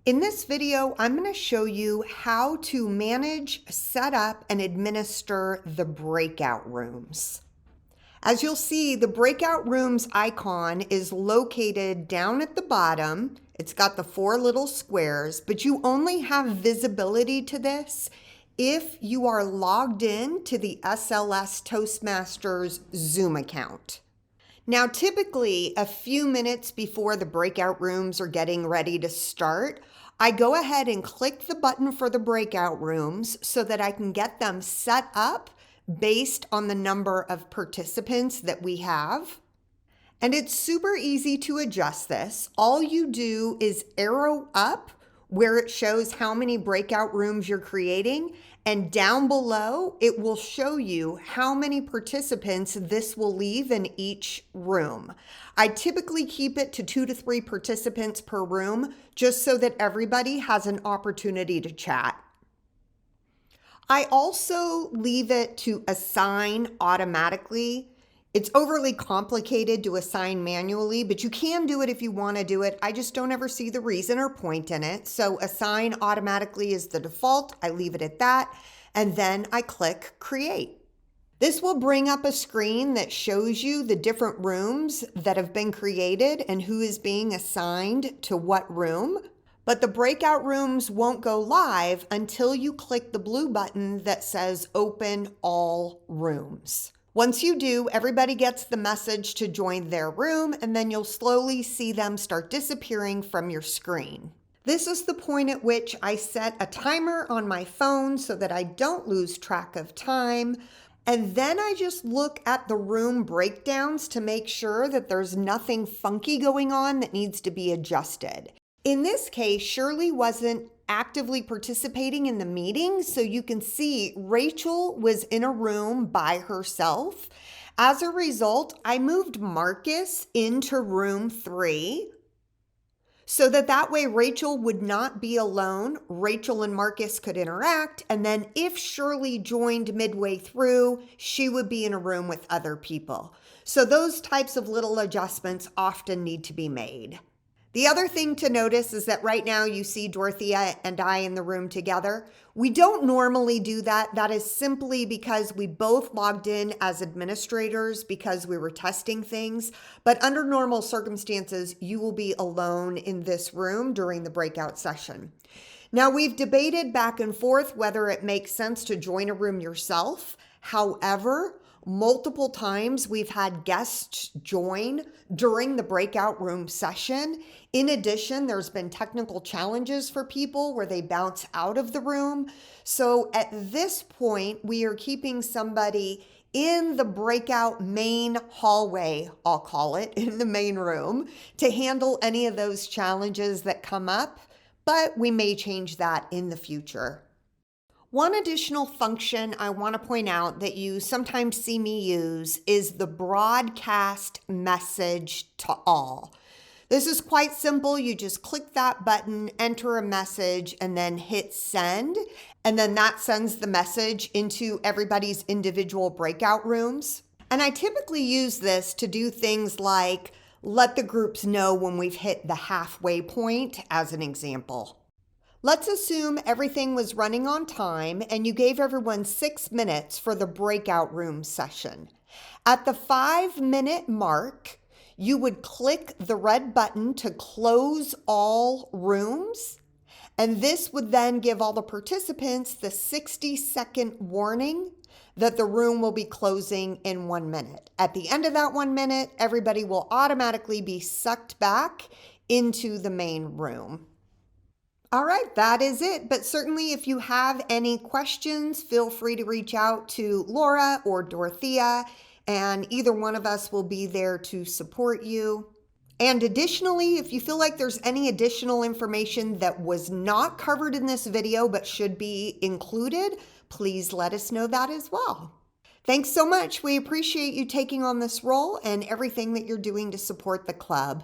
In this video, I'm going to show you how to manage, set up, and administer the breakout rooms. As you'll see, the breakout rooms icon is located down at the bottom. It's got the four little squares, but you only have visibility to this if you are logged in to the SLS Toastmasters Zoom account. Now, typically a few minutes before the breakout rooms are getting ready to start, I go ahead and click the button for the breakout rooms so that I can get them set up based on the number of participants that we have. And it's super easy to adjust this. All you do is arrow up where it shows how many breakout rooms you're creating, and down below, it will show you how many participants this will leave in each room. I typically keep it to 2 to 3 participants per room, just so that everybody has an opportunity to chat. I also leave it to assign automatically. It's overly complicated to assign manually, but you can do it if you want to do it. I just don't ever see the reason or point in it. So assign automatically is the default. I leave it at that. And then I click create. This will bring up a screen that shows you the different rooms that have been created and who is being assigned to what room. But the breakout rooms won't go live until you click the blue button that says open all rooms. Once you do, everybody gets the message to join their room, and then you'll slowly see them start disappearing from your screen. This is the point at which I set a timer on my phone so that I don't lose track of time. And then I just look at the room breakdowns to make sure that there's nothing funky going on that needs to be adjusted. In this case, Shirley wasn't actively participating in the meeting, so you can see Rachel was in a room by herself. As a result, I moved Marcus into room 3 so that way Rachel would not be alone. Rachel and Marcus could interact, and then if Shirley joined midway through, she would be in a room with other people. So those types of little adjustments often need to be made. The other thing to notice is that right now you see Dorothea and I in the room together. We don't normally do that. That is simply because we both logged in as administrators because we were testing things. But under normal circumstances, you will be alone in this room during the breakout session. Now, we've debated back and forth whether it makes sense to join a room yourself. However, multiple times we've had guests join during the breakout room session. In addition, there's been technical challenges for people where they bounce out of the room. So at this point, we are keeping somebody in the breakout main hallway, I'll call it, in the main room to handle any of those challenges that come up, but we may change that in the future. One additional function I want to point out that you sometimes see me use is the broadcast message to all. This is quite simple. You just click that button, enter a message, and then hit send. And then that sends the message into everybody's individual breakout rooms. And I typically use this to do things like let the groups know when we've hit the halfway point, as an example. Let's assume everything was running on time and you gave everyone 6 minutes for the breakout room session. At the 5-minute mark, you would click the red button to close all rooms, and this would then give all the participants the 60-second warning that the room will be closing in 1 minute. At the end of that 1 minute, everybody will automatically be sucked back into the main room. All right, that is it. But certainly if you have any questions, feel free to reach out to Laura or Dorothea, and either one of us will be there to support you. And additionally, if you feel like there's any additional information that was not covered in this video but should be included, please let us know that as well. Thanks so much. We appreciate you taking on this role and everything that you're doing to support the club.